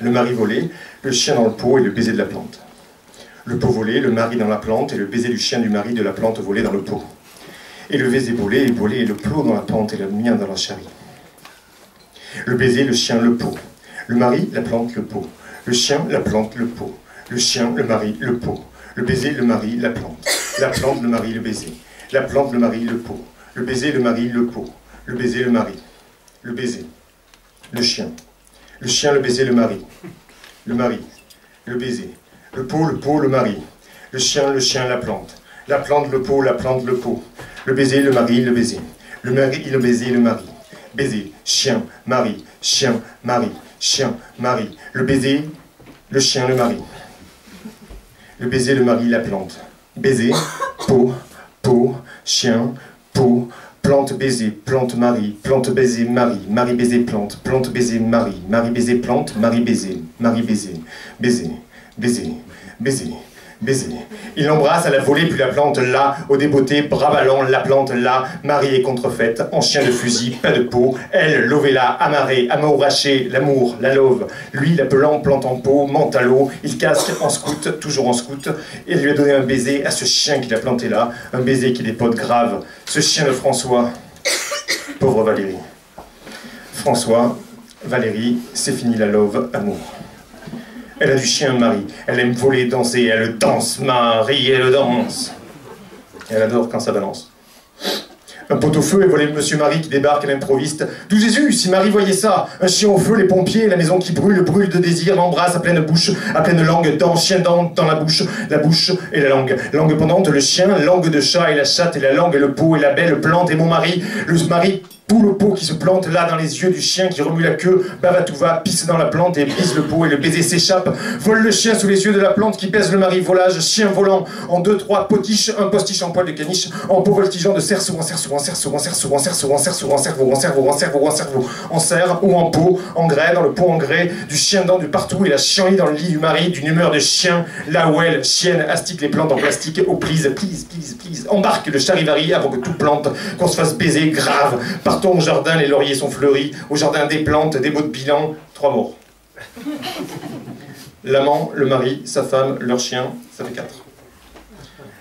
le mari volé, le chien dans le pot et le baiser de la plante. Le pot volé, le mari dans la plante et le baiser du chien du mari de la plante volée dans le pot. Et le baiser volé et le plot dans la plante et le mien dans la charrie. Le baiser, le chien, le pot. Le mari, la plante, le pot. Le chien, la plante, le pot. Le chien, le mari, le pot. Le baiser, le mari, la plante. La plante, le mari, le baiser. La plante, le mari, le pot. Le baiser, le mari, le pot. Le baiser, le mari. Le baiser. Le chien. Le chien, le baiser, le mari. Le mari. Le baiser. Le pot, le mari. Le chien, la plante. La plante, le pot, le pot. Le baiser, le mari, le baiser. Le mari, le baiser, le mari. Baiser, chien, mari, chien, mari, chien, mari. Le baiser, le chien, le mari. Le baiser, le mari, la plante. Baiser, pot, chien, pot, plante baiser, plante mari, plante baiser mari, mari baiser plante baiser mari, mari baiser plante, mari baiser, baiser, baiser, baiser, baiser. Il l'embrasse à la volée, puis la plante là, au débeauté, bras ballants, la plante là, Marie est contrefaite, en chien de fusil, pas de peau, elle, lovella, amarrée, amouraché, l'amour, la love, lui, l'appelant, plante en peau, mente à l'eau, il casque en scout, toujours en scout, et lui a donné un baiser à ce chien qu'il a planté là, un baiser qui dépote grave, ce chien de François, pauvre Valérie. François, Valérie, c'est fini la love, amour. Elle a du chien, Marie. Elle aime voler, danser. Elle danse, Marie, elle danse. Elle adore quand ça balance. Un pot au feu et voilà Monsieur Marie qui débarque à l'improviste. D'où Jésus, si Marie voyait ça. Un chien au feu, les pompiers, la maison qui brûle, brûle de désir, l'embrasse à pleine bouche, à pleine langue, dans chien dans la bouche et la langue. Langue pendante, le chien, langue de chat et la chatte et la langue et le pot et la belle plante et mon mari. Le mari tout le pot qui se plante là dans les yeux du chien qui remue la queue, bave à tout va, pisse dans la plante et brise le pot et le baiser s'échappe, vole le chien sous les yeux de la plante qui pèse le mari, volage, chien volant, en 2-3 potiches, un postiche en poil de caniche, en pot voltigeant de cerceau en cerceau, en cerceau, en cerceau, en cerceau, en cerceau, en cerveau, en cerveau, en cerveau, en cerveau, en serre ou en pot, en grès, dans le pot en grès, du chien dent du partout et la chienlit dans le lit du mari, d'une humeur de chien, là où elle, chienne, astique les plantes en plastique, oh please, please, please, please, embarque le charivari avant que tout plante, qu'on se fasse baiser, grave, partons au jardin, les lauriers sont fleuris, au jardin des plantes, des mots de bilan, 3 morts. L'amant, le mari, sa femme, leur chien, ça fait 4.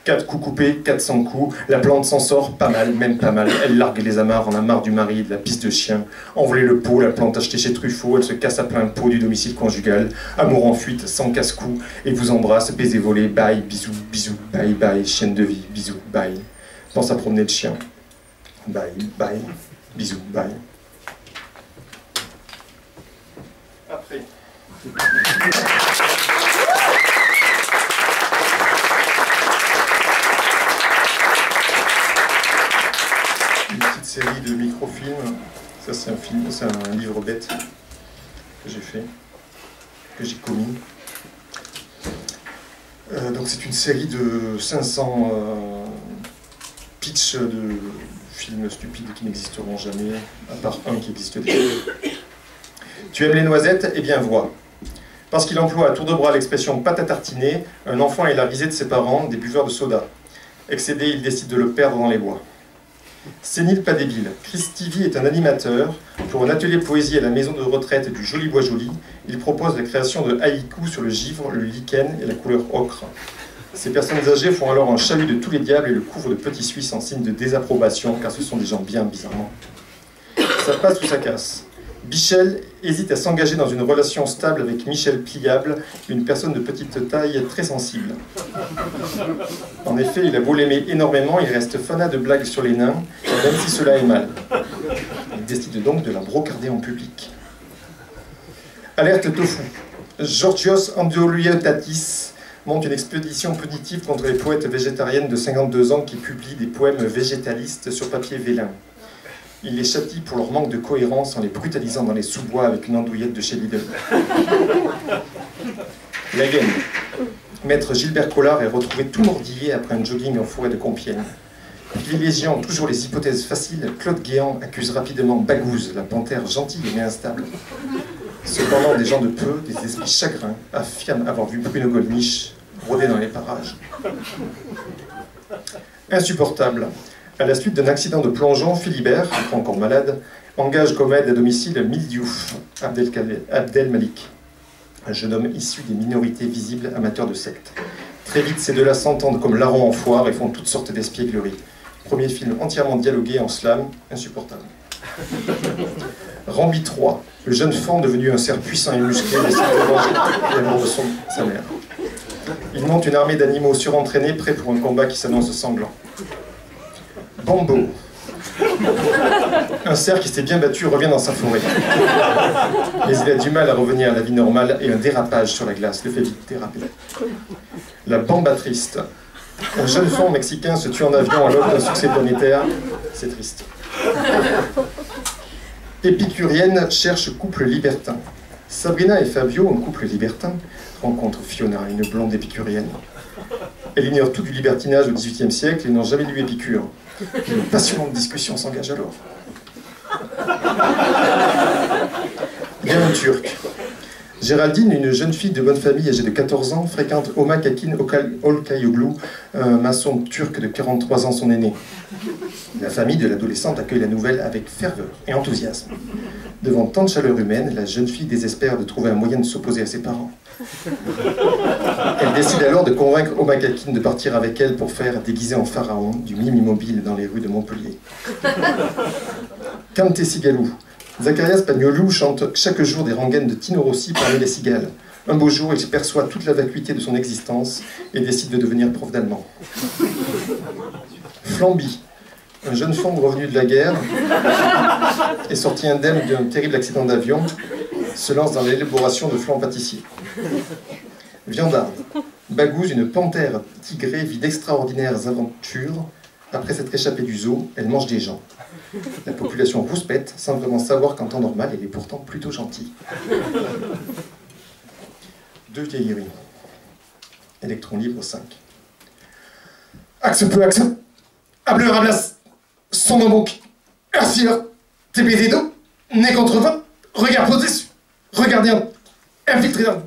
4 coups coupés, 400 coups, la plante s'en sort pas mal, même pas mal. Elle largue les amarres, en a marre du mari, de la piste de chien. Envoler le pot, la plante achetée chez Truffaut, elle se casse à plein pot du domicile conjugal. Amour en fuite, sans casse-cou, et vous embrasse, baiser volé, bye, bisous, bisous, bye, bye, chienne de vie, bisous, bye. Pense à promener le chien. Bye, bye. Bisous, bye. Après. Une petite série de microfilms. Ça, c'est un film, c'est un livre bête que j'ai fait, que j'ai commis. Donc, c'est une série de 500 pitchs de films stupides qui n'existeront jamais, à part un qui existe déjà. Tu aimes les noisettes? Eh bien vois. Parce qu'il emploie à tour de bras l'expression pâte à tartiner, un enfant est la risée de ses parents, des buveurs de soda. Excédé, il décide de le perdre dans les bois. Sénile pas débile, Chris Stevie est un animateur. Pour un atelier poésie à la maison de retraite du Joli Bois Joli, il propose la création de haïkus sur le givre, le lichen et la couleur ocre. Ces personnes âgées font alors un chalut de tous les diables et le couvrent de petits Suisses en signe de désapprobation, car ce sont des gens bien bizarrement. Ça passe ou ça casse. Bichel hésite à s'engager dans une relation stable avec Michel Pliable, une personne de petite taille très sensible. En effet, il a beau l'aimer énormément, il reste fanat de blagues sur les nains, même si cela est mal. Il décide donc de la brocarder en public. Alerte tofu. Georgios Andriotatis monte une expédition punitive contre les poètes végétariennes de 52 ans qui publient des poèmes végétalistes sur papier vélin. Il les châtie pour leur manque de cohérence en les brutalisant dans les sous-bois avec une andouillette de chez Lidl. La gaine. Maître Gilbert Collard est retrouvé tout mordillé après un jogging en forêt de Compiègne. Privilégiant toujours les hypothèses faciles, Claude Guéant accuse rapidement Bagouze, la panthère gentille mais instable. Cependant, des gens de peu, des esprits chagrins, affirment avoir vu Bruno Gollnisch rôder dans les parages. Insupportable. À la suite d'un accident de plongeon, Philibert, encore malade, engage comme aide à domicile Mildiouf, Abdel Malik. un jeune homme issu des minorités visibles amateurs de sectes. Très vite, ces deux-là s'entendent comme larrons en foire et font toutes sortes d'espiègleries. Premier film entièrement dialogué en slam, insupportable. Rambi 3, le jeune fan devenu un cerf puissant et musclé décide de venger la mort de sa mère. Il monte une armée d'animaux surentraînés prêts pour un combat qui s'annonce sanglant. Bambo. Un cerf qui s'était bien battu revient dans sa forêt. Mais il a du mal à revenir à la vie normale et un dérapage sur la glace le fait vite déraper. La Bamba triste. Un jeune fan mexicain se tue en avion à l'aube d'un succès planétaire. C'est triste. Épicurienne cherche couple libertin. Sabrina et Fabio, un couple libertin, rencontrent Fiona, une blonde épicurienne. Elle ignore tout du libertinage au XVIIIe siècle et n'a jamais lu Épicure. Une passionnante discussion s'engage alors. Bien un Turc. Géraldine, une jeune fille de bonne famille âgée de 14 ans, fréquente Oma Kakin Olkayoglu, un maçon turc de 43 ans, son aîné. La famille de l'adolescente accueille la nouvelle avec ferveur et enthousiasme. Devant tant de chaleur humaine, la jeune fille désespère de trouver un moyen de s'opposer à ses parents. Elle décide alors de convaincre Oma Kakin de partir avec elle pour faire, déguisé en pharaon, du mime immobile dans les rues de Montpellier. Kante Sigalou. Zacharias Pagnolou chante chaque jour des rengaines de Tino Rossi parmi les cigales. Un beau jour, il perçoit toute la vacuité de son existence et décide de devenir prof d'allemand. Flamby. Un jeune femme revenu de la guerre est sorti indemne d'un terrible accident d'avion, se lance dans l'élaboration de flancs pâtissiers. Viandarde. Bagouze, une panthère tigrée, vit d'extraordinaires aventures. Après s'être échappée du zoo, elle mange des gens. La population rouspète, sans vraiment savoir qu'en temps normal, elle est pourtant plutôt gentille. Deux vieilleries. Électron libre 5. Axe peu axe. Ableur ablas. Son bouc. Hersir. TBD d'eau. Nez contre vent. Regard posé. Regardez infiltré dans.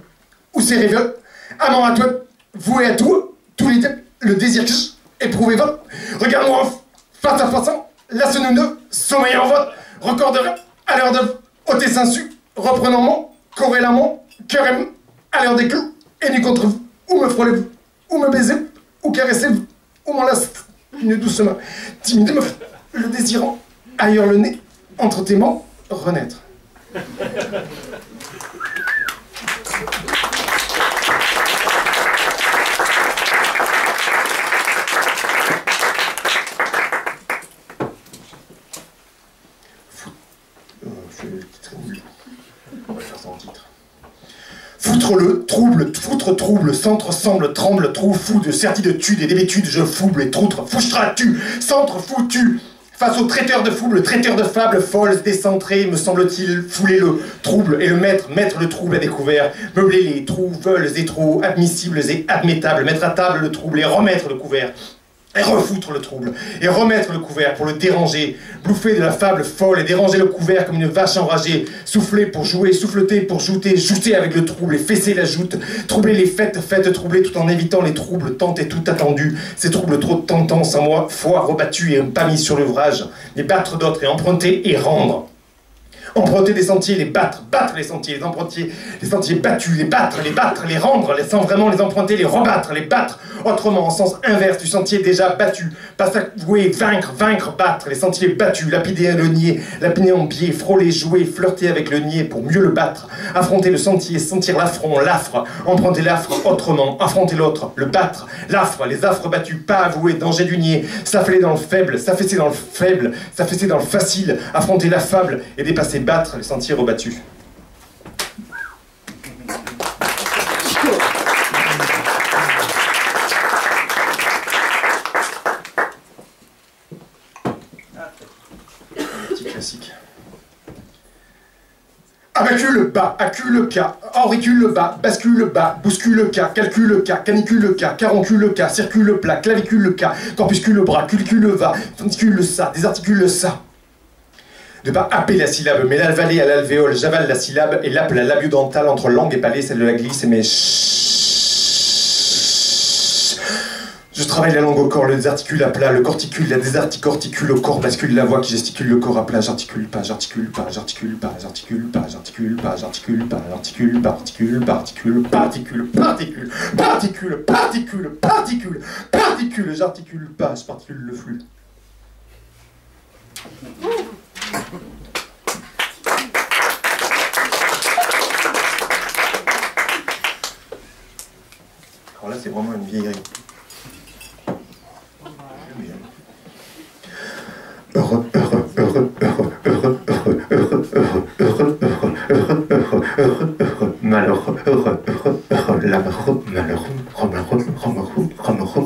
Ou c'est révèle. Amant à toi. Voué à tout. Tous les deux. Le désir que éprouvé va. Regarde-moi face à face. Laisse-nous deux, sommeil en vote, record de rap, à l'heure de ôter sensu, reprenant mon, corrélamment, cœur aime, à l'heure des clous, et nu contre vous, ou me frôlez-vous, ou me baisez-vous, ou caressez-vous, ou m'enlace une douce main, timide meuf, le désirant, ailleurs le nez, entre tes mains, renaître. Foutre-le, trouble, foutre trouble, centre semble, tremble, trou fou de certitude et d'hébétude, je fouble et troutre, foucheras-tu, centre foutu, face au traiteur de fouble, traiteur de fables, folles, décentrées, me semble-t-il, fouler le trouble et le mettre le trouble à découvert, meubler les trous, veules et trous, admissibles et admettables, mettre à table le trouble et remettre le couvert. Et refoutre le trouble, et remettre le couvert pour le déranger, bouffer de la fable folle et déranger le couvert comme une vache enragée, souffler pour jouer, souffleter pour jouter, jouter avec le trouble et fesser la joute, troubler les fêtes, fêtes troubler tout en évitant les troubles tant et tout attendus, ces troubles trop tentants sans moi, foi rebattus et pas mis sur l'ouvrage, les battre d'autres et emprunter et rendre. Emprunter des sentiers, les battre, battre les sentiers, les sentiers battus, les battre, les rendre, sans vraiment les emprunter, les rebattre, les battre, autrement en sens inverse du sentier déjà battu, pas s'avouer, vaincre, battre, les sentiers battus, lapider le nier, lapiner en biais, frôler, jouer, flirter avec le nier pour mieux le battre, affronter le sentier, sentir l'affront, l'affre, emprunter l'affre autrement, affronter l'autre, le battre, l'affre, les affres battus, pas avouer, danger du nier, s'affaler dans le faible, s'affaisser dans le faible, s'affaisser dans le facile, affronter l'affable et dépasser battre les sentiers rebattus. Petit classique. Abacule le bas, accule le cas, auricule le bas, bascule le bas, bouscule le cas, calcule le cas, canicule le cas, caroncule le cas, circule le plat, clavicule le cas, corpuscule le bras, culcule le va, fanticule le ça, désarticule le ça. De pas happer la syllabe, mais l'avaler à l'alvéole, j'avale la syllabe et l'appe la labiodontale entre langue et palais, celle de la glisse, mais Je travaille la langue au corps, le désarticule à plat, le corticule, la désarticorticule au corps, bascule la voix qui gesticule le corps à plat, j'articule pas, j'articule pas, j'articule pas, j'articule pas, j'articule pas, j'articule pas, j'articule, particule, particule, particule, particule, particule, particule, particule, particule, j'articule pas, je particule le flux. Alors là, c'est vraiment une vieillerie. Heureux, heureux, heureux, heureux, heureux, heureux, heureux, heureux, heureux, heureux, heureux, heureux, heureux, heureux, malheureux, heureux, heureux, heureux, l'amoureux, malheureux, remalheureux, remalheureux, remalheureux,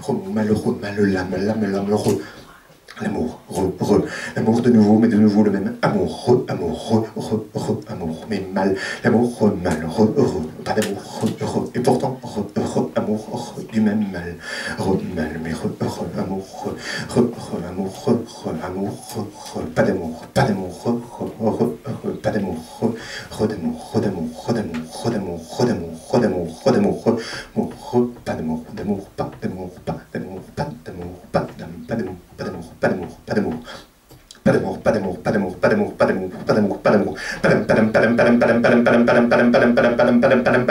remalheureux, malheureux, malheureux, l'amour, l'amour de nouveau, mais de nouveau le même amour, amour, amour, mais mal, l'amour, mal, heureux, pas d'amour, heureux, et pourtant, heureux, amour, du même mal, mal, mais heureux, amour, amour, pas d'amour, pas d'amour, pas d'amour, d'amour, d'amour, d'amour, d'amour, d'amour, d'amour, d'amour, pas d'amour, d'amour, pas d'amour, pas d'amour, pas d'amour, pas d'amour, pas d'amour, pas d'amour, pas d'amour, pas d'amour, pas d'amour, pas d'amour, pas d'amour, pas d'amour, pas d'amour, pas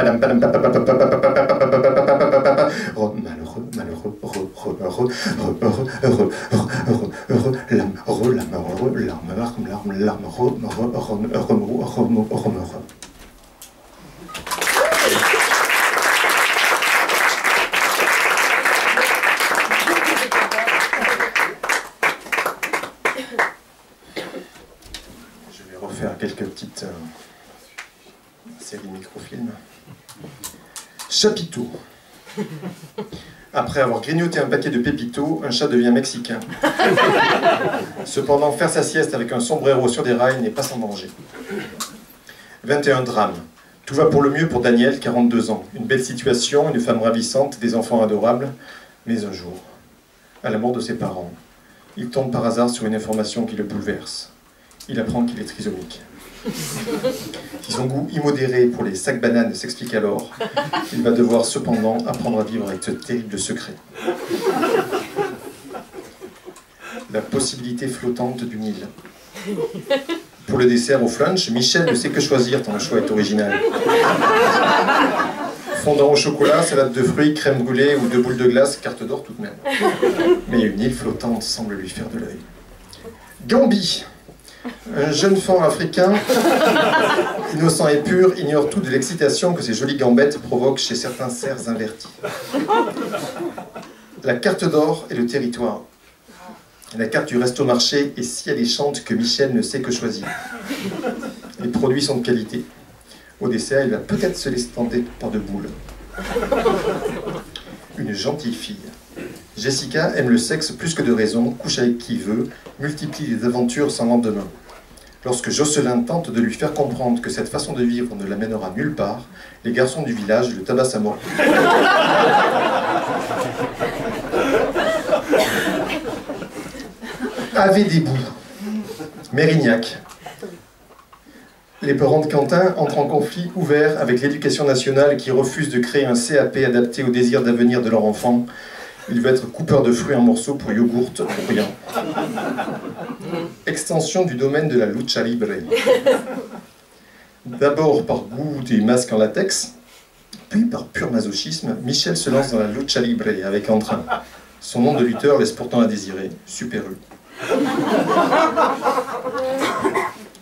d'amour, malheureux, malheureux, heureux, heureux, heureux, heureux, l'âme, heureux, l'âme, heureux, larme, heureux. Quelques petites séries microfilms. Chapiteau. Après avoir grignoté un paquet de pépitos, un chat devient mexicain. Cependant, faire sa sieste avec un sombrero sur des rails n'est pas sans danger. 21 drames. Tout va pour le mieux pour Daniel, 42 ans. Une belle situation, une femme ravissante, des enfants adorables. Mais un jour, à la mort de ses parents, il tombe par hasard sur une information qui le bouleverse. Il apprend qu'il est trisomique. Si son goût immodéré pour les sacs bananes s'explique alors, il va devoir cependant apprendre à vivre avec ce terrible secret. La possibilité flottante d'une île. Pour le dessert au flunch, Michel ne sait que choisir tant le choix est original. Fondant au chocolat, salade de fruits, crème brûlée ou 2 boules de glace, carte d'or tout de même. Mais une île flottante semble lui faire de l'œil. Gambie. Un jeune fan africain, innocent et pur, ignore tout de l'excitation que ces jolies gambettes provoquent chez certains cerfs invertis. La carte d'or est le territoire. La carte du resto-marché est si alléchante que Michel ne sait que choisir. Les produits sont de qualité. Au dessert, il va peut-être se laisser tenter par de boules. Une gentille fille. Jessica aime le sexe plus que de raison, couche avec qui veut, multiplie les aventures sans lendemain. Lorsque Jocelyn tente de lui faire comprendre que cette façon de vivre ne l'amènera nulle part, les garçons du village le tabassent à mort. Avait des bouts. Mérignac. Les parents de Quentin entrent en conflit ouvert avec l'éducation nationale qui refuse de créer un CAP adapté au désir d'avenir de leur enfant. Il veut être coupeur de fruits en morceaux pour yogourt bruyant. Extension du domaine de la lucha libre. D'abord par goût des masques en latex, puis par pur masochisme, Michel se lance dans la lucha libre avec entrain. Son nom de lutteur laisse pourtant à désirer. Super U.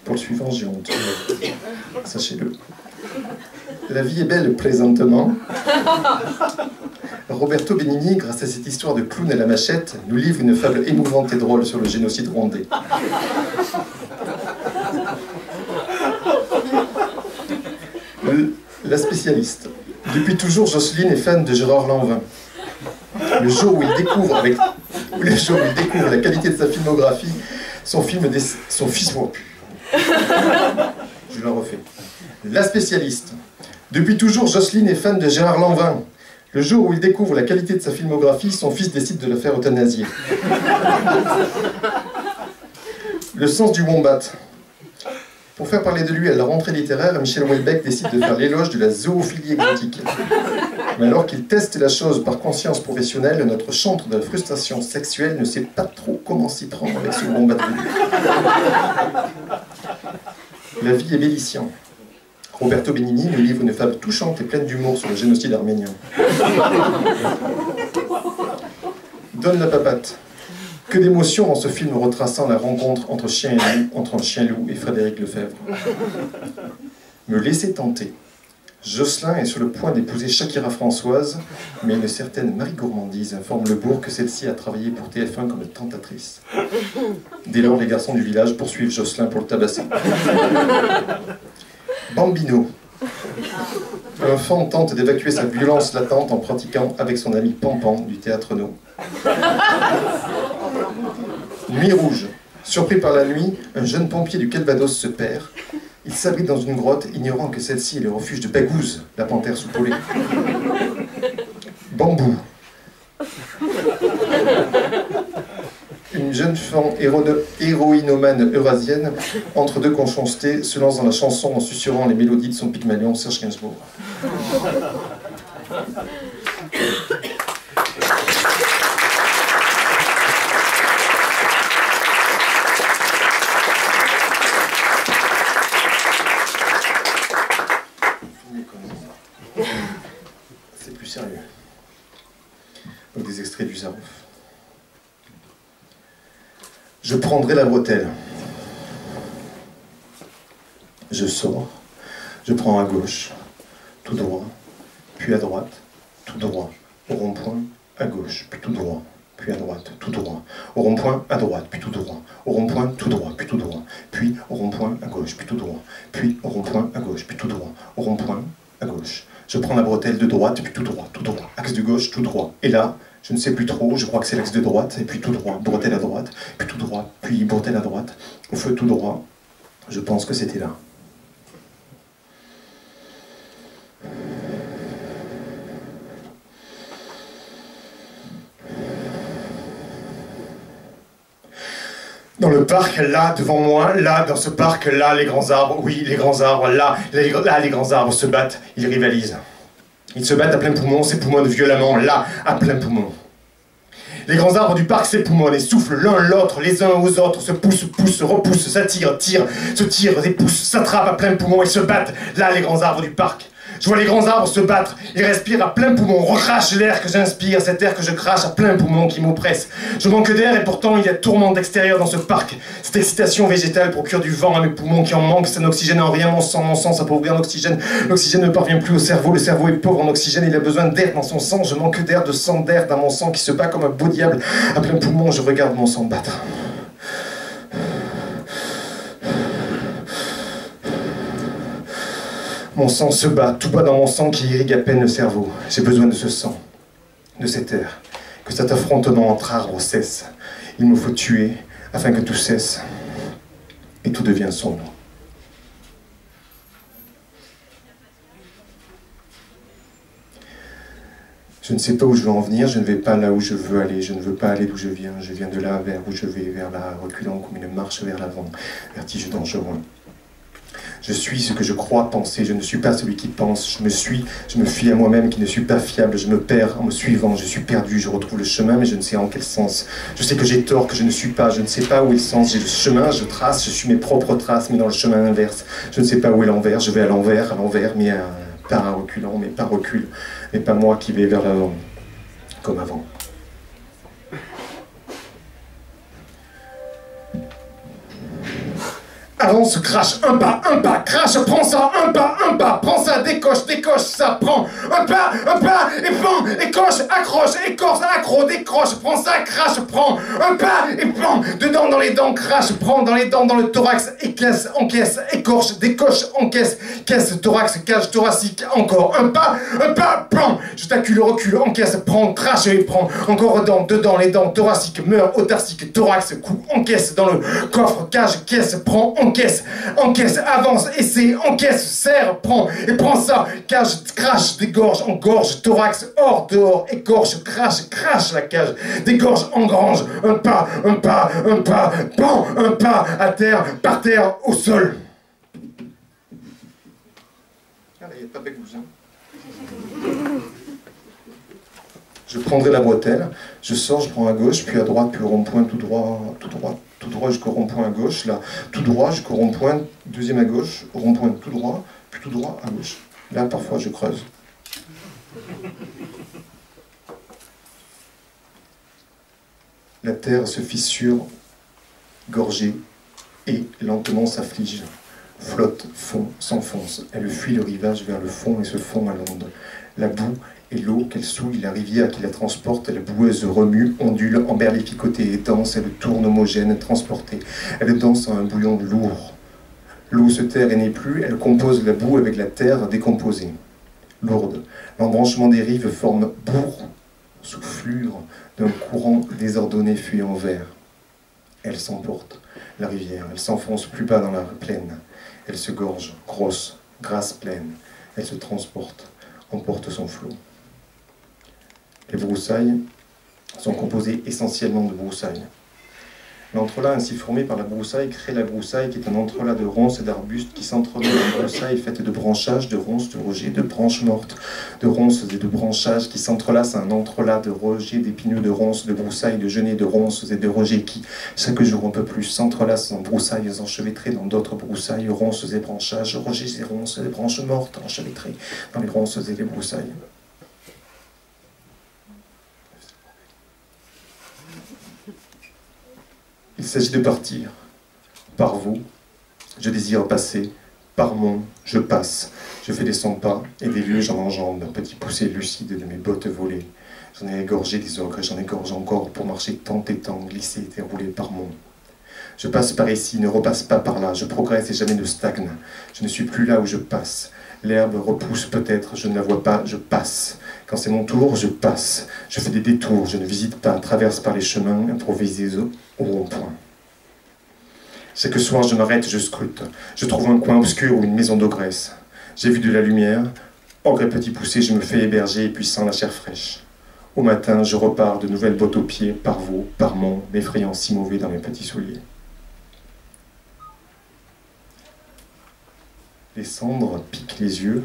Pour le suivant, j'ai honte. Sachez-le. La vie est belle présentement. Roberto Benigni, grâce à cette histoire de clown à la machette, nous livre une fable émouvante et drôle sur le génocide rwandais. La spécialiste. Depuis toujours, Jocelyne est fan de Gérard Lanvin. Le jour où il découvre la qualité de sa filmographie, son fils... Je le refais. La spécialiste. Depuis toujours, Jocelyne est fan de Gérard Lanvin. Le jour où il découvre la qualité de sa filmographie, son fils décide de la faire euthanasier. Le sens du wombat. Pour faire parler de lui à la rentrée littéraire, Michel Houellebecq décide de faire l'éloge de la zoophilie exotique. Mais alors qu'il teste la chose par conscience professionnelle, notre chantre de la frustration sexuelle ne sait pas trop comment s'y prendre avec ce bon batterie. La vie est bellicient. Roberto Benigni nous livre une fable touchante et pleine d'humour sur le génocide arménien. Donne la papate. Que d'émotions dans ce film retraçant la rencontre entre un chien-loup et Frédéric Lefebvre. Me laisser tenter. Jocelyn est sur le point d'épouser Shakira Françoise, mais une certaine Marie Gourmandise informe le bourg que celle-ci a travaillé pour TF1 comme tentatrice. Dès lors, les garçons du village poursuivent Jocelyn pour le tabasser. Bambino. Un fan tente d'évacuer sa violence latente en pratiquant avec son ami Pampan du théâtre No. Nuit rouge. Surpris par la nuit, un jeune pompier du Calvados se perd. Il s'abrite dans une grotte, ignorant que celle-ci est le refuge de Bagouze, la panthère soupolée. Bambou. Une jeune femme héroïnomane eurasienne, entre deux conchancés, se lance dans la chanson en susurrant les mélodies de son Pygmalion, Serge Gainsbourg. C'est plus sérieux. Donc des extraits du Zarouf. Je prendrai la bretelle. Je sors. Je prends à gauche, tout droit, puis à droite, tout droit, au rond-point, à gauche, puis tout droit, puis à droite, tout droit, au rond-point, à droite, puis tout droit, au rond-point, tout droit, puis tout droit, puis au rond-point, à gauche, puis tout droit, puis au rond-point, à gauche, puis tout droit, au rond-point, à gauche. Je prends la bretelle de droite, puis tout droit, axe de gauche, tout droit. Et là, je ne sais plus trop, je crois que c'est l'axe de droite, et puis tout droit, bretelle à droite, puis tout droit, puis bretelle à droite, au feu tout droit. Je pense que c'était là. Dans le parc, là, devant moi, là, dans ce parc, là, les grands arbres, oui, les grands arbres, là, les grands arbres se battent, ils rivalisent. Ils se battent à plein poumon, s'époumonnent violemment, là, à plein poumon. Les grands arbres du parc s'époumonnent et soufflent l'un l'autre, les uns aux autres, se poussent, se repoussent, s'attirent, se tirent, et poussent, s'attrapent à plein poumon et se battent, là, les grands arbres du parc. Je vois les grands arbres se battre, ils respirent à plein poumon, recrache l'air que j'inspire, cet air que je crache à plein poumon qui m'oppresse. Je manque d'air et pourtant il y a tourment d'extérieur dans ce parc. Cette excitation végétale procure du vent à mes poumons qui en manquent, ça n'oxygène en rien mon sang s'appauvrit en oxygène. L'oxygène ne parvient plus au cerveau est pauvre en oxygène, il a besoin d'air dans son sang, je manque d'air, de sang, d'air dans mon sang qui se bat comme un beau diable. À plein poumon, je regarde mon sang battre. Mon sang se bat, tout bat dans mon sang qui irrigue à peine le cerveau. J'ai besoin de ce sang, de cet air, que cet affrontement entre arbres cesse. Il me faut tuer afin que tout cesse et tout devient sombre. Je ne sais pas où je veux en venir, je ne vais pas là où je veux aller, je ne veux pas aller d'où je viens de là vers où je vais, vers là, reculant comme une marche vers l'avant, vertige dangereux. Je suis ce que je crois penser, je ne suis pas celui qui pense, je me fie à moi-même qui ne suis pas fiable, je me perds en me suivant, je suis perdu, je retrouve le chemin mais je ne sais en quel sens. Je sais que j'ai tort, que je ne suis pas, je ne sais pas où est le sens, j'ai le chemin, je trace, je suis mes propres traces mais dans le chemin inverse. Je ne sais pas où est l'envers, je vais à l'envers, mais par un reculant, mais pas recul, mais pas moi qui vais vers l'avant, comme avant. Avance, crache, un pas, crache, prends ça, un pas, prends ça, décoche, ça, prends, un pas, et pan, écoche, accroche, écorce, accro, décroche, prends ça, crache, prends, un pas, et pan, dedans dans les dents, crache, prends dans les dents, dans le thorax, écaisse, encaisse, écorche, décoche, encaisse, caisse, thorax, cage thoracique, encore, un pas, pan, je t'accule, recule, encaisse, prends, crache et prends, encore dedans, les dents, thoraciques, meurs, autarcique, thorax, cou, encaisse, dans le coffre, cage, caisse, prends, encaisse, avance, essaie, encaisse, serre, prends ça, cage, crache, dégorge, engorge, thorax, hors, dehors, écorche, crache la cage, dégorge, engrange, un pas, pan, un pas, à terre, par terre, au sol. Ah là, il n'y a pas Bagouze, hein. Je prendrai la bretelle, je sors, je prends à gauche, puis à droite, puis au rond-point, tout droit, jusqu'au rond-point à gauche, là, tout droit jusqu'au rond-point, deuxième à gauche, au rond-point tout droit, puis tout droit à gauche. Là, parfois, je creuse. La terre se fissure, gorgée, et lentement s'afflige. Flotte, fond, s'enfonce. Elle fuit le rivage vers le fond et se fond à l'onde. La boue et l'eau qu'elle souille, la rivière qui la transporte, la boueuse remue, ondule, emberlificotée et danse, elle tourne homogène, transportée. Elle danse en un bouillon lourd. L'eau se terre et n'est plus, elle compose la boue avec la terre décomposée. Lourde, l'embranchement des rives forme bourre, soufflure d'un courant désordonné fuyant vers. Elle s'emporte, la rivière, elle s'enfonce plus bas dans la plaine. Elle se gorge, grosse, grasse pleine. Elle se transporte, emporte son flot. Les broussailles sont composées essentiellement de broussailles. L'entrelac ainsi formé par la broussaille crée la broussaille qui est un entrelac de ronces et d'arbustes qui s'entremêlent en broussaille faite de branchages, de ronces, de rejets, de branches mortes, de ronces et de branchages qui s'entrelacent à un entrelac de rejets, d'épineux, de ronces, de broussailles, de genêts, de ronces et de rejets qui, chaque jour un peu plus, s'entrelacent en broussailles enchevêtrées dans d'autres broussailles, ronces et branchages, rejets et ronces et branches mortes enchevêtrées dans les ronces et les broussailles. Il s'agit de partir. Par vous, je désire passer. Par mon, je passe. Je fais des 100 pas, et des lieux j'en enjambe. Un petit poussé lucide de mes bottes volées. J'en ai égorgé des ogres, j'en égorge encore pour marcher tant et tant, glisser et rouler par mon. Je passe par ici, ne repasse pas par là. Je progresse et jamais ne stagne. Je ne suis plus là où je passe. L'herbe repousse peut-être, je ne la vois pas, je passe. Quand c'est mon tour, je passe. Je fais des détours, je ne visite pas, traverse par les chemins improvisés au rond-point. Chaque soir, je m'arrête, je scrute. Je trouve un coin obscur ou une maison d'ogresse. J'ai vu de la lumière. Ogre et petit poussé, je me fais héberger et puis sens la chair fraîche. Au matin, je repars de nouvelles bottes aux pieds, par vous, par mon, m'effrayant si mauvais dans mes petits souliers. Les cendres piquent les yeux.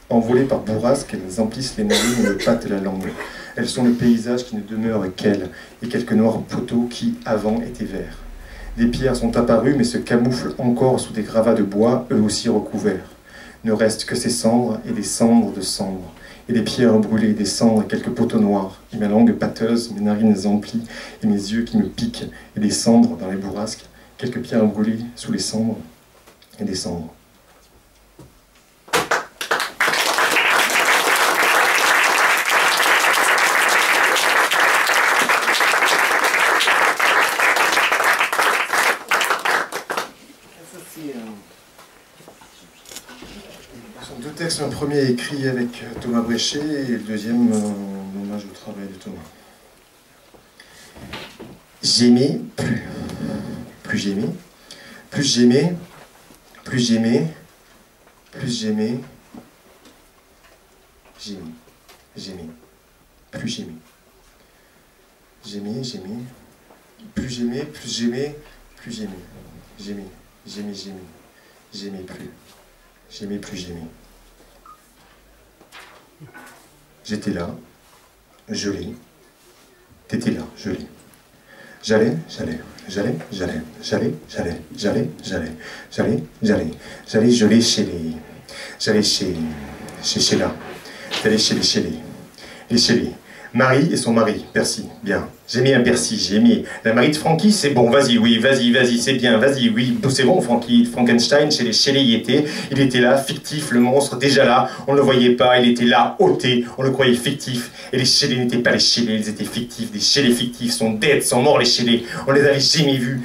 Envolées par bourrasques, elles emplissent les narines et me pâtent la langue. Elles sont le paysage qui ne demeure qu'elles, et quelques noirs poteaux qui, avant, étaient verts. Des pierres sont apparues, mais se camouflent encore sous des gravats de bois, eux aussi recouverts. Ne restent que ces cendres et des cendres de cendres, et des pierres brûlées, des cendres et quelques poteaux noirs, et ma langue pâteuse, mes narines emplies, et mes yeux qui me piquent, et des cendres dans les bourrasques, quelques pierres brûlées sous les cendres, et des cendres. Deux textes, un premier écrit avec Thomas Bréchet et le deuxième en hommage au travail de Thomas. J'aimais plus j'aimais, plus j'aimais, plus j'aimais, plus j'aimais, j'aimais, plus j'aimais, plus j'aimais, plus j'aimais, plus j'aimais, j'aimais plus j'aimais. J'étais là, je l'ai. T'étais là, je l'ai. J'allais, je l'ai chez les. J'allais chez là. J'allais chez les. Marie et son mari, Percy, bien. J'aimais un Percy, j'aimais. La Marie de Frankie, c'est bon, vas-y, oui, vas-y, c'est bien, vas-y, oui, c'est bon, Frankie. Frankenstein, chez les il était là, fictif, le monstre, déjà là, on ne le voyait pas, il était là, ôté, on le croyait fictif. Et les Shelley n'étaient pas les Shelley, ils étaient fictifs, des Shelley fictifs, sont dead, sont morts les Shelley, on les avait jamais vus.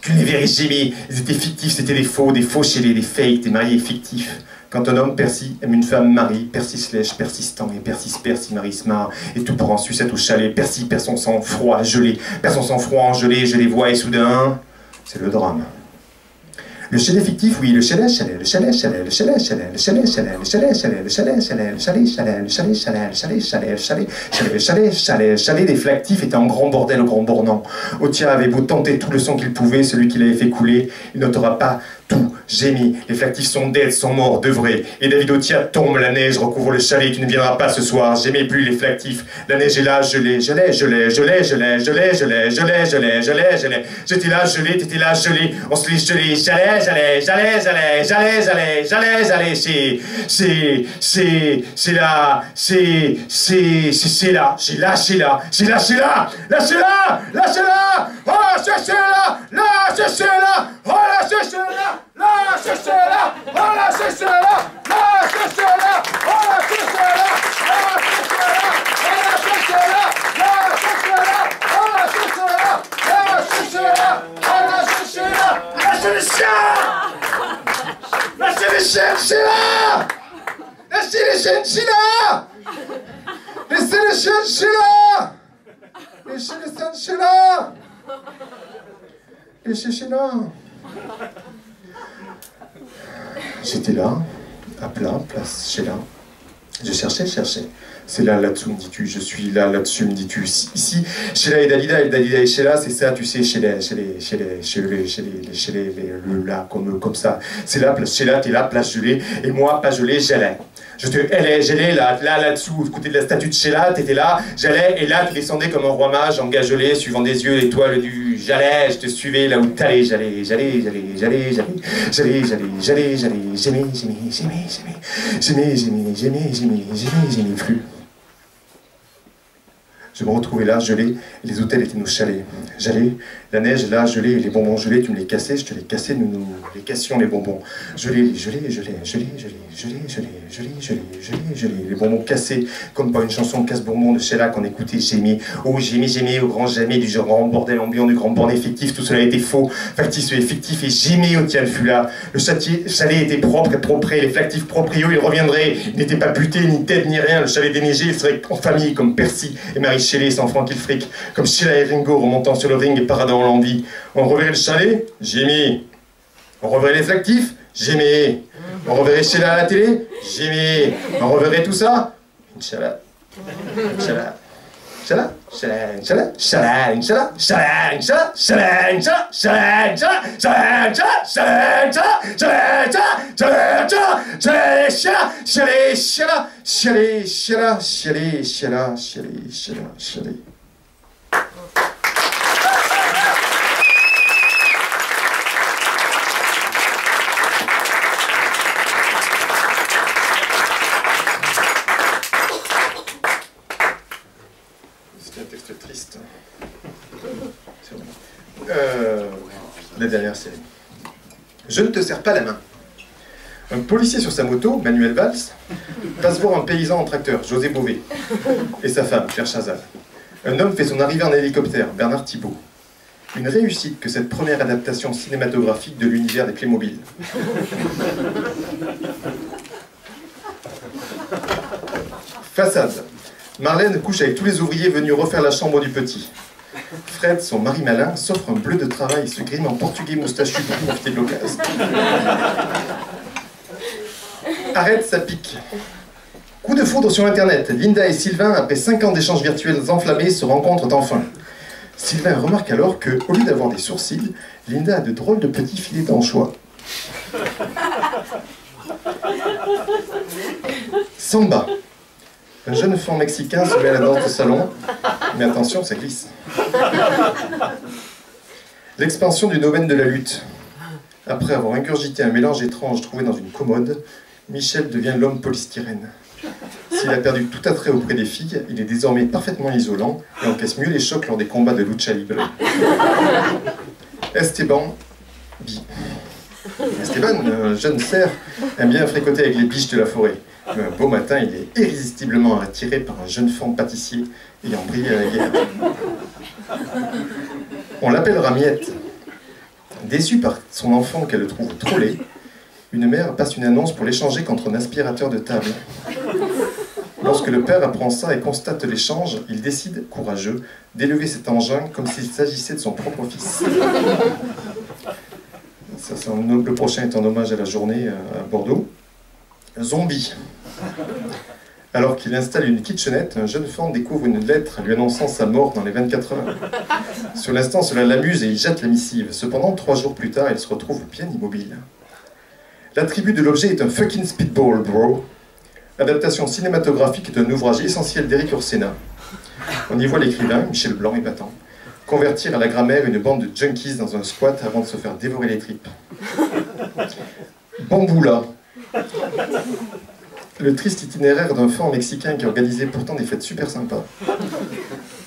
Tu ne les verrais jamais, ils étaient fictifs, c'était des faux Shelley, des fakes, des mariés fictifs. Quand un homme, Percy, aime une femme, Marie, Percy se lèche, persistant, et Percy se perce, Marie se marre, et tout part en sucette au chalet, Percy perd son sang froid, gelé, perd son sang froid, gelé, je les vois, et soudain, c'est le drame. Le chalet fictif, oui, le chalet, des flactifs était un grand bordel au grand bornant. Otia avait beau tenter tout le sang qu'il pouvait, celui qui l'avait fait couler, il n'ôtera pas tout, Gémis, les flactifs sont dead, sont morts, de vrai. Et David Otia tombe, la neige recouvre le chalet, tu ne viendras pas ce soir. J'aimais plus les flactifs, la neige est là, je l'ai. J'étais là, gelé, t'étais là, gelé. On se l'est gelé, j'allais, c'est là, j'ai lâché là. Lâchez-la! Oh, lâchez-la! Lâchez-la! Oh, lâchez-la! Lâchez-la! Oh, lâchez-la! Lâchez-la! Oh, lâchez-la! Lâchez le chien! Lâchez les chiens, Sheila! Lâchez les chiens, Sheila! Laissez les chiens, Sheila! Laissez les chiens, Sheila! Laissez Sheila! J'étais là, à plat, place Sheila. Je cherchais. C'est là, là-dessous, me dis-tu. Je suis là, là-dessus, me dis-tu. Ici, Sheila et Dalida et Sheila, c'est ça, tu sais, le là, comme ça. C'est là, place Sheila, t'es là, place gelée, et moi, pas gelée, j'allais. J'allais là-dessous, côté de la statue de Sheila, t'étais là, j'allais, et là, tu descendais comme un roi mage, en gelé, suivant des yeux l'étoile du j'allais, je te suivais là où t'allais, j'allais, j'aimais plus. Je me retrouvais là, gelé, et les hôtels étaient nos chalets. J'allais, la neige là, gelée, et les bonbons gelés, tu me les cassais, je te les cassais, nous les cassions les bonbons. Gelés, les bonbons cassés, comme par une chanson casse-bonbons de Sheila qu'on écoutait, j'aimais, oh j'aimais, au grand jamais, du grand bordel ambiant, du grand borne effectif, tout cela était faux, factice et effectif, et j'aimais au tien fut là. Le chalet était propre et propre, les flactifs proprios, ils reviendraient, il n'était pas buté, ni tête, ni rien, le chalet déneigé, il serait en famille, comme Percy et Marie Shelley, sans franc qu'il fric, comme Sheila et Ringo remontant sur le ring et paradant en l'envie. On reverrait le chalet, j'aimais. On reverrait les flactifs, j'aimais. On reverrait Sheila à la télé, j'aimais. On reverrait tout ça, Inch'Allah. Inch'Allah. Inch'Allah. Inch'Allah. Inch'Allah. Inch'Allah. Inch'Allah. Inch'Allah. Inch'Allah. Inch'Allah. C'est un texte triste. La dernière série. Je ne te serre pas la main. Un policier sur sa moto, Manuel Valls, passe voir un paysan en tracteur, José Bové, et sa femme, Claire Chazal. Un homme fait son arrivée en hélicoptère, Bernard Thibault. Une réussite que cette première adaptation cinématographique de l'univers des Playmobil. Façade. Marlène couche avec tous les ouvriers venus refaire la chambre du petit. Fred, son mari malin, s'offre un bleu de travail, se grime en portugais moustachu pour profiter de l'occasion. Arrête, ça pique. Coup de foudre sur Internet. Linda et Sylvain, après 5 ans d'échanges virtuels enflammés, se rencontrent enfin. Sylvain remarque alors que, au lieu d'avoir des sourcils, Linda a de drôles de petits filets d'anchois. Samba. Un jeune enfant mexicain se met à la danse de salon, mais attention, ça glisse. L'expansion du domaine de la lutte. Après avoir ingurgité un mélange étrange trouvé dans une commode, Michel devient l'homme polystyrène. S'il a perdu tout attrait auprès des filles, il est désormais parfaitement isolant et encaisse mieux les chocs lors des combats de lucha libre. Esteban, bi. Esteban, un jeune cerf, aime bien fréquenter avec les biches de la forêt. Mais un beau matin, il est irrésistiblement attiré par un jeune fan pâtissier ayant brillé à la guerre. On l'appellera Miette. Déçue par son enfant qu'elle trouve trop laid, une mère passe une annonce pour l'échanger contre un aspirateur de table. Lorsque le père apprend ça et constate l'échange, il décide, courageux, d'élever cet engin comme s'il s'agissait de son propre fils. Le prochain est en hommage à la journée à Bordeaux. Zombie. Alors qu'il installe une kitchenette, un jeune fan découvre une lettre lui annonçant sa mort dans les 24 heures. Sur l'instant, cela l'amuse et il jette la missive. Cependant, 3 jours plus tard, il se retrouve bien immobile. L'attribut de l'objet est un fucking speedball, bro. L'adaptation cinématographique est un ouvrage essentiel d'Éric Orsena. On y voit l'écrivain, Michel Blanc épatant, convertir à la grammaire une bande de junkies dans un squat avant de se faire dévorer les tripes. Bamboula. Le triste itinéraire d'un fan mexicain qui organisait pourtant des fêtes super sympas.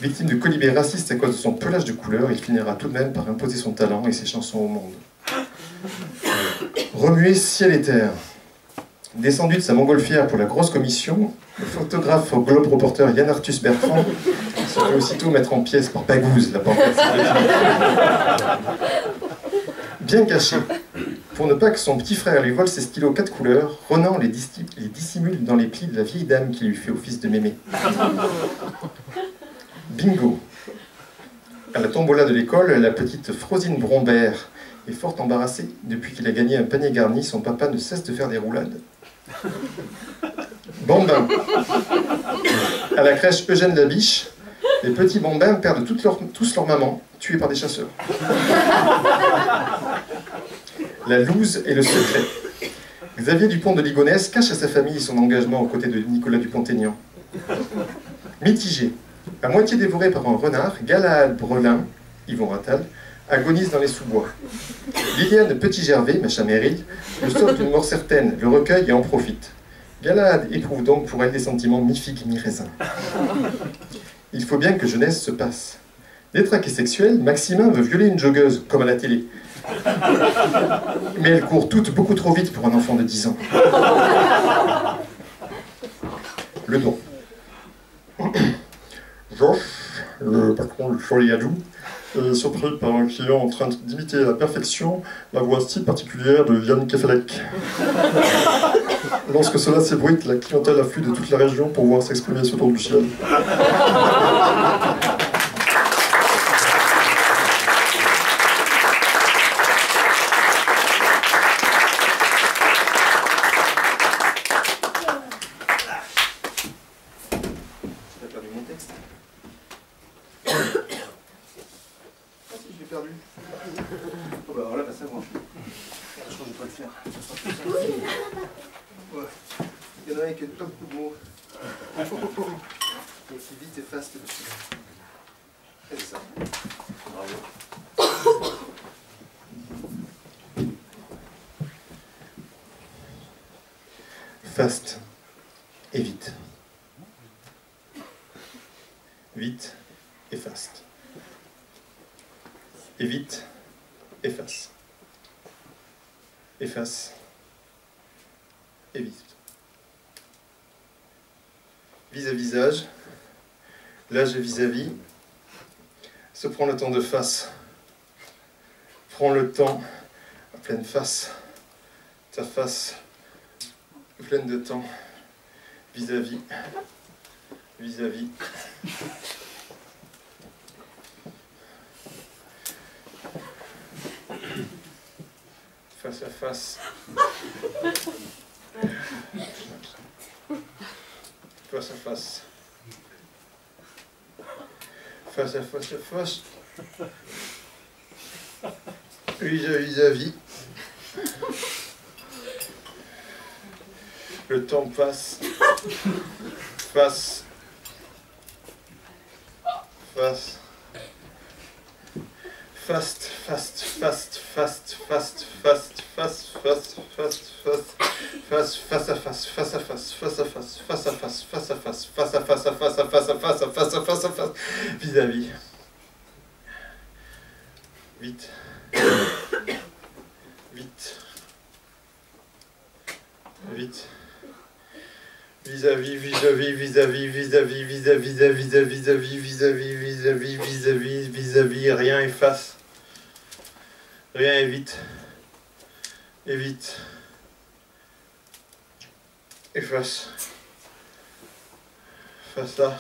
Victime de colibés racistes à cause de son pelage de couleur, il finira tout de même par imposer son talent et ses chansons au monde. Remuer ciel et terre. Descendu de sa montgolfière pour la grosse commission, le photographe au Globe Reporter Yann Arthus Bertrand se fait aussitôt mettre en pièces par Bagouze, la banque. Bien caché, pour ne pas que son petit frère lui vole ses stylos 4 couleurs, Ronan les dissimule dans les plis de la vieille dame qui lui fait office de mémé. Bingo. À la tombola de l'école, la petite Frosine Brombert est fort embarrassée. Depuis qu'il a gagné un panier garni, son papa ne cesse de faire des roulades. Bambin. À la crèche Eugène Labiche, les petits bambins perdent tous leur maman, tués par des chasseurs. La loose et le secret. Xavier Dupont de Ligonnès cache à sa famille son engagement aux côtés de Nicolas Dupont-Aignan. Mitigé. À moitié dévoré par un renard, Galahad Brelin, Yvon Rattal, agonise dans les sous-bois. Liliane Petit-Gervais, ma Meryl, le sauve d'une mort certaine, le recueille et en profite. Galahad éprouve donc pour elle des sentiments mi-figue, mi-raisin. Il faut bien que jeunesse se passe. Détraqué sexuel, Maximin veut violer une joggeuse, comme à la télé. Mais elles courent toutes beaucoup trop vite pour un enfant de 10 ans. Le don. Josh, le patron du Foliadou, est surpris par un client en train d'imiter à la perfection la voix si particulière de Yann Kefelec. Lorsque cela s'ébruite, la clientèle afflue de toute la région pour voir s'exprimer ce tour du ciel. Fast et vite. Vite et fast. Et vite, efface. Efface. Et vite. Vis-à-visage, l'âge vis-à-vis, se prend le temps de face. Prends le temps à pleine face. Ta face pleine de temps. Vis-à-vis. Vis-à-vis. Face à face. Face à face. Face à face à face. Vis-à-vis. Le temps passe. Face. Face. Fast, fast, fast, fast, fast, fast, fast, fast, fast, fast, face, face à face, face à face, face à face, face à face, face à face, face à face, face à face, face à face, face à face, vis-à-vis. Vite. Vite. Vite. Vis-à-vis, vis-à-vis, vis-à-vis, vis-à-vis, vis-à-vis, vis-à-vis, vis-à-vis, vis-à-vis, vis-à-vis, vis-à-vis, vis-à-vis, rien efface. Rien évite. Évite. Efface. Face à.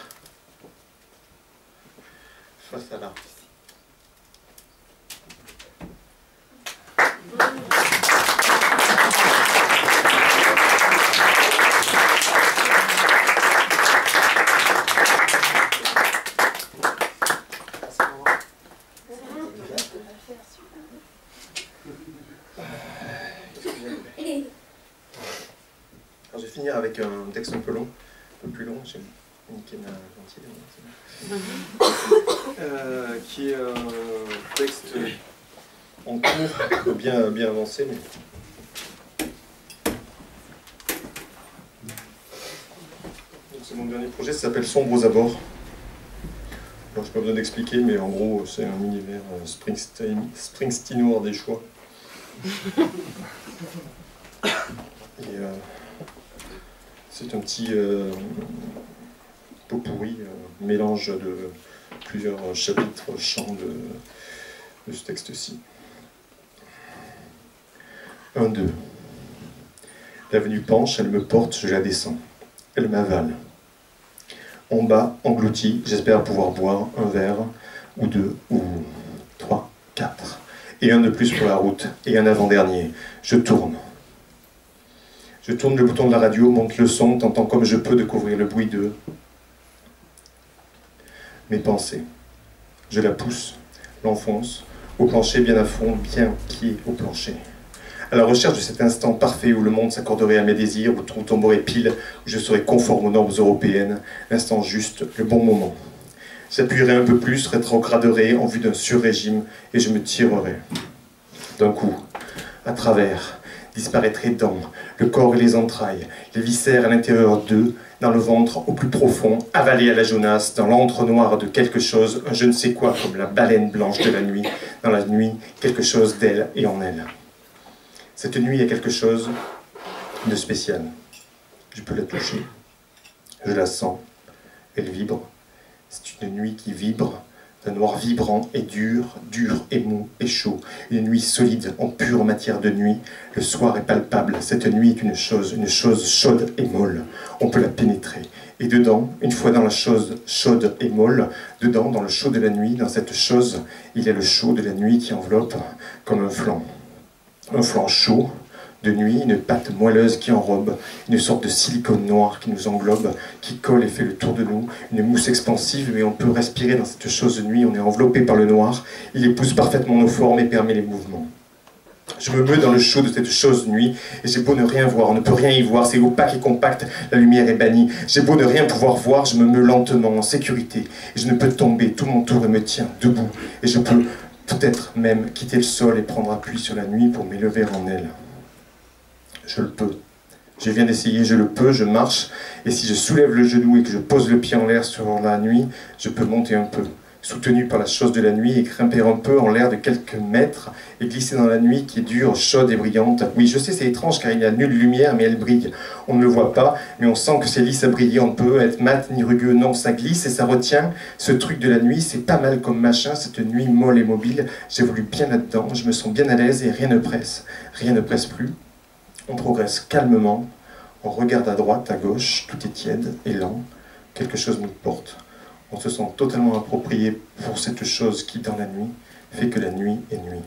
Face à là. avec un texte un peu long, un peu plus long, j'ai niqué ma gentille, qui est un texte en cours, bien avancé, mais... C'est mon dernier projet, ça s'appelle Sombre aux abords. Alors, je n'ai pas besoin d'expliquer, mais en gros, c'est un univers Springsteinois des choix. Et c'est un petit pot pourri, mélange de plusieurs chapitres, chants de ce texte-ci. 1, 2. L'avenue penche, elle me porte, je la descends. Elle m'avale. En bas, englouti, j'espère pouvoir boire un verre, ou 2, ou 3, 4. Et un de plus pour la route, et un avant-dernier. Je tourne. Je tourne le bouton de la radio, monte le son, tentant comme je peux de couvrir le bruit de mes pensées. Je la pousse, l'enfonce, au plancher bien à fond, bien pied au plancher. À la recherche de cet instant parfait où le monde s'accorderait à mes désirs, où tout tomberait pile, où je serais conforme aux normes européennes, l'instant juste, le bon moment. J'appuierai un peu plus, rétrograderai en vue d'un sur-régime, et je me tirerai. D'un coup, à travers, disparaîtraient dans le corps et les entrailles, les viscères à l'intérieur d'eux, dans le ventre au plus profond, avalé à la Jonas, dans l'antre noir de quelque chose, un je ne sais quoi comme la baleine blanche de la nuit, dans la nuit, quelque chose d'elle et en elle. Cette nuit, il y a quelque chose de spécial. Je peux la toucher. Je la sens. Elle vibre. C'est une nuit qui vibre, d'un noir vibrant et dur, dur et mou et chaud. Une nuit solide, en pure matière de nuit. Le soir est palpable. Cette nuit est une chose chaude et molle. On peut la pénétrer. Et dedans, une fois dans la chose chaude et molle, dedans, dans le chaud de la nuit, dans cette chose, il y a le chaud de la nuit qui enveloppe comme un flanc. Un flanc chaud, de nuit, une pâte moelleuse qui enrobe, une sorte de silicone noir qui nous englobe, qui colle et fait le tour de nous, une mousse expansive, mais on peut respirer dans cette chose de nuit, on est enveloppé par le noir, il épouse parfaitement nos formes et permet les mouvements. Je me meus dans le chaud de cette chose de nuit, et j'ai beau ne rien voir, on ne peut rien y voir, c'est opaque et compact, la lumière est bannie. J'ai beau ne rien pouvoir voir, je me meus lentement, en sécurité, et je ne peux tomber, tout m'entoure et me tient debout, et je peux peut-être même quitter le sol et prendre appui sur la nuit pour m'élever en elle. Je le peux. Je viens d'essayer, je le peux, je marche, et si je soulève le genou et que je pose le pied en l'air sur la nuit, je peux monter un peu, soutenu par la chose de la nuit, et grimper un peu en l'air de quelques mètres, et glisser dans la nuit qui est dure, chaude et brillante. Oui, je sais, c'est étrange, car il n'y a nulle lumière, mais elle brille. On ne le voit pas, mais on sent que c'est lisse à briller, on ne peut être mat ni rugueux, non, ça glisse et ça retient. Ce truc de la nuit, c'est pas mal comme machin, cette nuit molle et mobile, j'évolue bien là-dedans, je me sens bien à l'aise et rien ne presse plus. On progresse calmement, on regarde à droite, à gauche, tout est tiède et lent, quelque chose nous porte. On se sent totalement approprié pour cette chose qui, dans la nuit, fait que la nuit est nuit.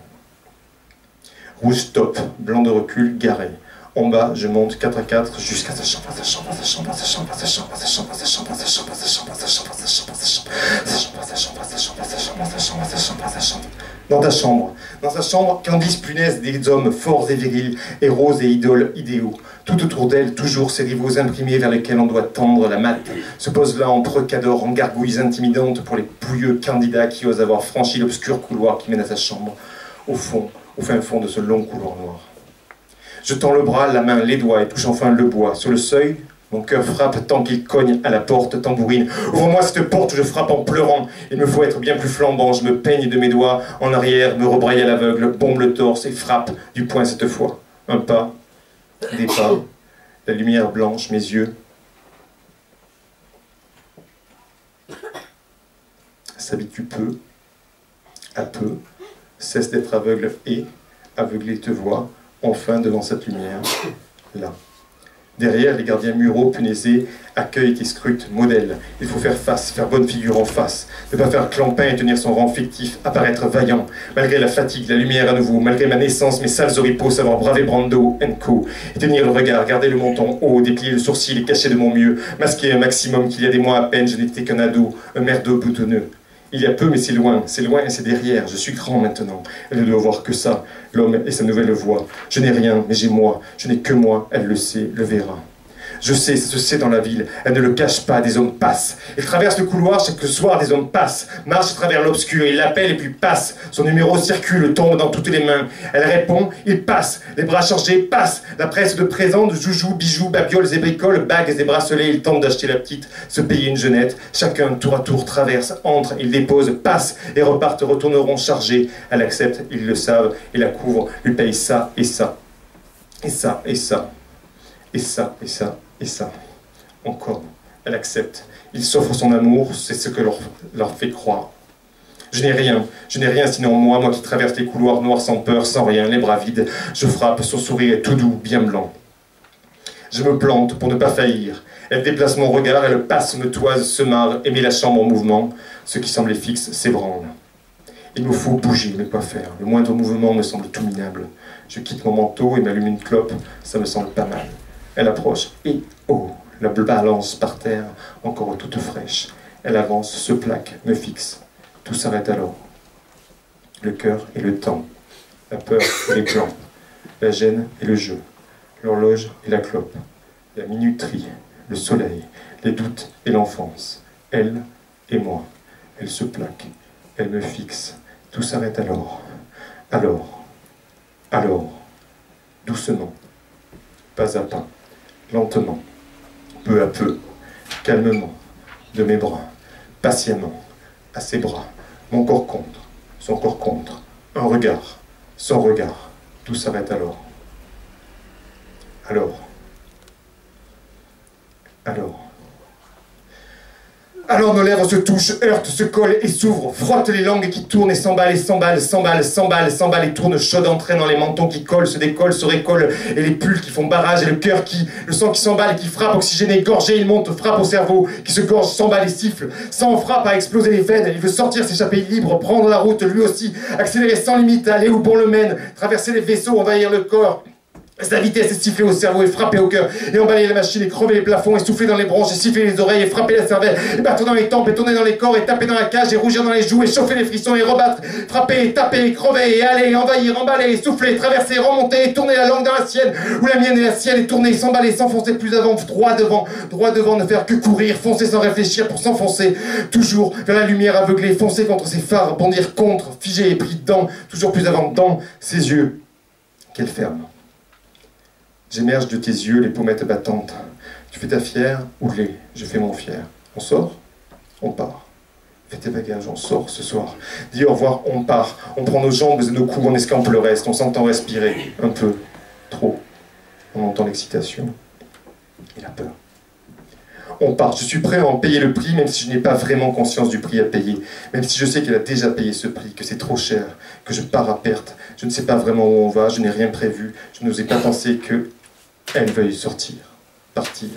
Rouge stop, blanc de recul, garé. En bas, je monte 4 à 4 jusqu'à sa chambre, sa chambre, sa chambre, sa chambre, sa chambre, sa chambre, sa chambre, sa chambre, sa chambre, sa chambre, sa chambre, sa chambre, sa chambre, sa chambre, sa chambre, sa chambre, sa chambre, sa chambre, sa chambre. Dans sa chambre, Candice punaise des hommes forts et virils, héros et idoles idéaux. Tout autour d'elle, toujours ces rivaux imprimés vers lesquels on doit tendre la matte, se posent là en precador, en gargouilles intimidantes pour les pouilleux candidats qui osent avoir franchi l'obscur couloir qui mène à sa chambre, au fin fond de ce long couloir noir. Je tends le bras, la main, les doigts et touche enfin le bois. Sur le seuil, mon cœur frappe tant qu'il cogne à la porte, tambourine. Ouvre-moi cette porte, je frappe en pleurant. Il me faut être bien plus flambant. Je me peigne de mes doigts en arrière, me rebraille à l'aveugle, bombe le torse et frappe du poing cette fois. Un pas, des pas, la lumière blanche, mes yeux. S'habitue peu, à peu, cesse d'être aveugle et, aveuglé te voit, enfin devant cette lumière, là. Derrière, les gardiens muraux punaisés accueillent et scrutent, modèles. Il faut faire face, faire bonne figure en face, ne pas faire clampin et tenir son rang fictif, apparaître vaillant, malgré la fatigue, la lumière à nouveau, malgré ma naissance, mes sales oripeaux, savoir braver Brando & Co. Et tenir le regard, garder le menton haut, déplier le sourcil et cacher de mon mieux, masquer un maximum qu'il y a des mois à peine, je n'étais qu'un ado, un merdeux boutonneux. Il y a peu, mais c'est loin et c'est derrière. Je suis grand maintenant. Elle ne doit voir que ça, l'homme et sa nouvelle voix. Je n'ai rien, mais j'ai moi. Je n'ai que moi, elle le sait, le verra. Je sais, ça se sait dans la ville. Elle ne le cache pas, des hommes passent. Il traverse le couloir, chaque soir des hommes passent. Marche à travers l'obscur, il l'appelle et puis passe. Son numéro circule, tombe dans toutes les mains. Elle répond, il passe. Les bras chargés, passe. La presse de présents, de joujoux, bijoux, babioles et bricoles, bagues et bracelets. Il tente d'acheter la petite, se payer une jeunette. Chacun, tour à tour, traverse, entre, il dépose, passe et repartent, retourneront chargés. Elle accepte, ils le savent, et la couvre, lui paye ça et ça. Et ça, et ça. Et ça, et ça, et ça. Encore, elle accepte. Il s'offre son amour, c'est ce que leur fait croire. Je n'ai rien sinon moi qui traverse les couloirs noirs sans peur, sans rien, les bras vides. Je frappe, son sourire est tout doux, bien blanc. Je me plante pour ne pas faillir. Elle déplace mon regard, elle passe, me toise, se marre, et met la chambre en mouvement. Ce qui semblait fixe s'ébranle. Il me faut bouger, mais quoi faire? Le moindre mouvement me semble tout minable. Je quitte mon manteau et m'allume une clope, ça me semble pas mal. Elle approche, et oh, la balance par terre, encore toute fraîche. Elle avance, se plaque, me fixe. Tout s'arrête alors. Le cœur et le temps, la peur et les plans, la gêne et le jeu, l'horloge et la clope, la minuterie, le soleil, les doutes et l'enfance, elle et moi. Elle se plaque, elle me fixe. Tout s'arrête alors. Alors, doucement, pas à pas, lentement, peu à peu, calmement, de mes bras, patiemment, à ses bras, mon corps contre, son corps contre, un regard, son regard, tout s'arrête alors. Alors nos lèvres se touchent, heurtent, se collent et s'ouvrent, frottent les langues qui tournent et s'emballent, et tournent chaudes, entraînant les mentons qui collent, se décollent, se récollent, et les pulls qui font barrage, et le sang qui s'emballe et qui frappe, oxygéné, gorgé, il monte, frappe au cerveau, qui se gorge, s'emballe et siffle, sang frappe à exploser les veines, il veut sortir, s'échapper libre, prendre la route lui aussi, accélérer sans limite, aller où bon le mène, traverser les vaisseaux, envahir le corps. Sa vitesse est siffler au cerveau et frapper au cœur, et emballer la machine et crever les plafonds, et souffler dans les bronches, et siffler les oreilles, et frapper la cervelle, et battre dans les tempes, et tourner dans les corps, et taper dans la cage, et rougir dans les joues, et chauffer les frissons, et rebattre, frapper, et taper, et crever, et aller, envahir, emballer, et souffler, traverser, remonter, et tourner la langue dans la sienne, ou la mienne et la sienne, et tourner, s'emballer, s'enfoncer plus avant, droit devant, ne faire que courir, foncer sans réfléchir pour s'enfoncer, toujours vers la lumière aveuglée, foncer contre ses phares, bondir contre, figé et pris dedans, toujours plus avant dans ses yeux, qu'elle ferme. J'émerge de tes yeux, les pommettes battantes. Tu fais ta fière, oulé, je fais mon fier. On sort, on part. Fais tes bagages, on sort ce soir. Dis au revoir, on part. On prend nos jambes et nos coups, on escampe le reste. On s'entend respirer, un peu, trop. On entend l'excitation et la peur. On part, je suis prêt à en payer le prix, même si je n'ai pas vraiment conscience du prix à payer. Même si je sais qu'elle a déjà payé ce prix, que c'est trop cher, que je pars à perte. Je ne sais pas vraiment où on va, je n'ai rien prévu. Je n'osais pas penser que elle veuille sortir, partir.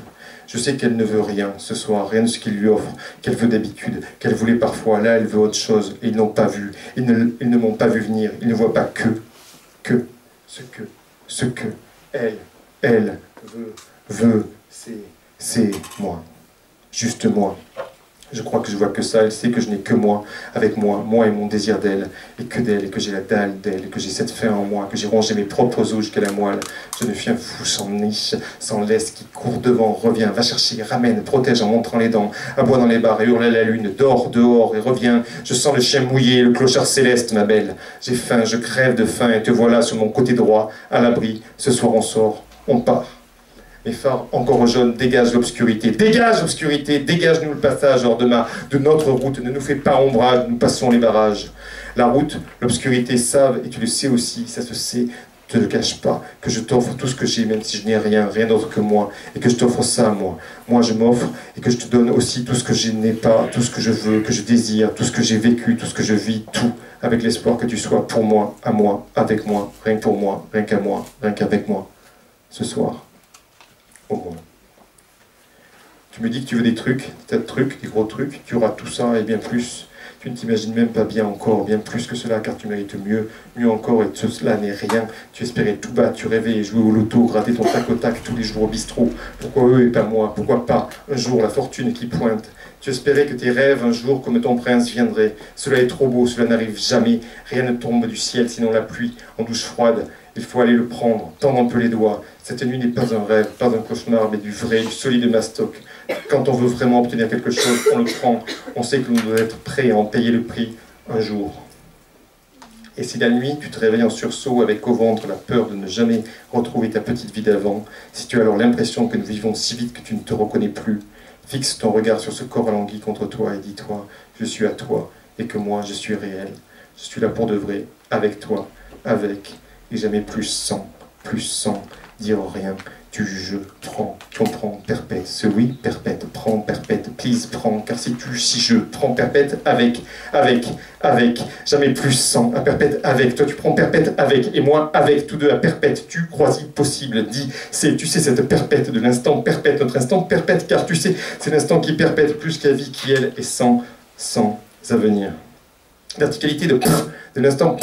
Je sais qu'elle ne veut rien ce soir, rien de ce qu'il lui offre, qu'elle veut d'habitude, qu'elle voulait parfois. Là, elle veut autre chose, et ils n'ont pas vu. Ils ne m'ont pas vu venir. Ils ne voient pas ce que elle veut, c'est moi. Juste moi. Je crois que je vois que ça, elle sait que je n'ai que moi, avec moi et mon désir d'elle, et que d'elle, et que j'ai la dalle d'elle, et que j'ai cette faim en moi, que j'ai rongé mes propres os jusqu'à la moelle. Je ne suis un fou sans niche, sans laisse, qui court devant, revient, va chercher, ramène, protège en montrant les dents, aboie dans les bars et hurle à la lune, dors, dehors, et reviens. Je sens le chien mouillé, le clochard céleste, ma belle. J'ai faim, je crève de faim, et te voilà sur mon côté droit, à l'abri. Ce soir on sort, on part. Les phares encore jaunes dégagent l'obscurité. Dégage l'obscurité, dégage-nous le passage hors de notre route. Ne nous fais pas ombrage, nous passons les barrages. La route, l'obscurité savent, et tu le sais aussi, ça se sait, ne te le cache pas, que je t'offre tout ce que j'ai, même si je n'ai rien d'autre que moi, et que je t'offre ça, moi. Moi, je m'offre, et que je te donne aussi tout ce que je n'ai pas, tout ce que je veux, que je désire, tout ce que j'ai vécu, tout ce que je vis, tout, avec l'espoir que tu sois pour moi, à moi, avec moi, rien que pour moi, rien qu'à moi, rien qu'avec moi, ce soir. Au moins. Tu me dis que tu veux des trucs, des tas de trucs, des gros trucs, tu auras tout ça et bien plus. Tu ne t'imagines même pas bien encore, bien plus que cela, car tu mérites mieux, mieux encore, et cela n'est rien. Tu espérais tout bas, tu rêvais et jouer au loto, gratter ton tac au tac tous les jours au bistrot. Pourquoi eux et pas moi? Pourquoi pas un jour la fortune qui pointe? Tu espérais que tes rêves un jour comme ton prince viendraient. Cela est trop beau, cela n'arrive jamais. Rien ne tombe du ciel sinon la pluie en douche froide. Il faut aller le prendre, tendre un peu les doigts. Cette nuit n'est pas un rêve, pas un cauchemar, mais du vrai, du solide mastoc. Quand on veut vraiment obtenir quelque chose, on le prend. On sait que l'on doit être prêt à en payer le prix un jour. Et si la nuit, tu te réveilles en sursaut avec au ventre la peur de ne jamais retrouver ta petite vie d'avant, si tu as alors l'impression que nous vivons si vite que tu ne te reconnais plus, fixe ton regard sur ce corps alangui contre toi et dis-toi, je suis à toi et que moi, je suis réel. Je suis là pour de vrai, avec toi, avec, et jamais plus sans, dire rien. Je prends, perpète, ce oui, perpète, prends, perpète, please, prends, car si je prends perpète, avec, jamais plus sans, à perpète, avec, toi tu prends perpète, avec, et moi, avec, tous deux à perpète, tu crois possible, dis, tu sais cette perpète de l'instant perpète, notre instant perpète, car tu sais, c'est l'instant qui perpète plus qu'à vie qui, elle, est sans avenir. Verticalité de l'instant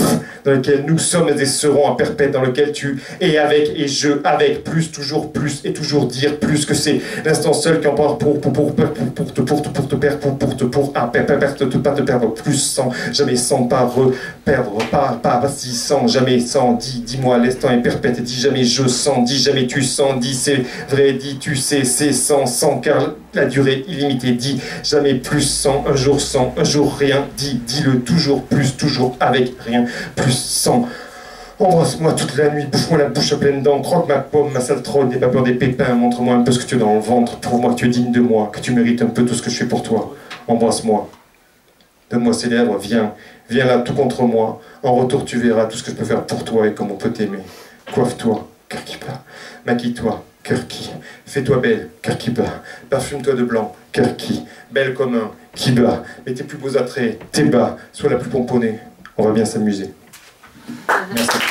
dans lequel nous sommes et serons à perpète, dans lequel tu es avec et je avec, plus, toujours plus et toujours dire plus que c'est l'instant seul qui en parle pour te perdre, plus sans, jamais sans, pas reperdre, pas si sans, jamais sans, dis-moi, l'instant est perpète, dis jamais je sens, dis jamais tu sens, dis c'est vrai, dis tu sais, c'est sans, car la durée illimitée, dis jamais plus sans, un jour rien, dis-le toujours plus, toujours avec rien, plus sans. Embrasse-moi toute la nuit, bouffe-moi la bouche pleine dents, croque ma pomme, ma sale troll, n'aie pas peur des pépins, montre-moi un peu ce que tu as dans le ventre, prouve-moi que tu es digne de moi, que tu mérites un peu tout ce que je fais pour toi. Embrasse-moi, donne-moi ces lèvres, viens là tout contre moi, en retour tu verras tout ce que je peux faire pour toi et comme on peut t'aimer. Coiffe-toi, cœur qui bat, maquille-toi, cœur qui, fais-toi belle, cœur qui bat, parfume-toi de blanc, cœur qui, belle comme un, qui bat, mets tes plus beaux attraits, tes bas, sois la plus pomponnée, on va bien s'amuser. Merci.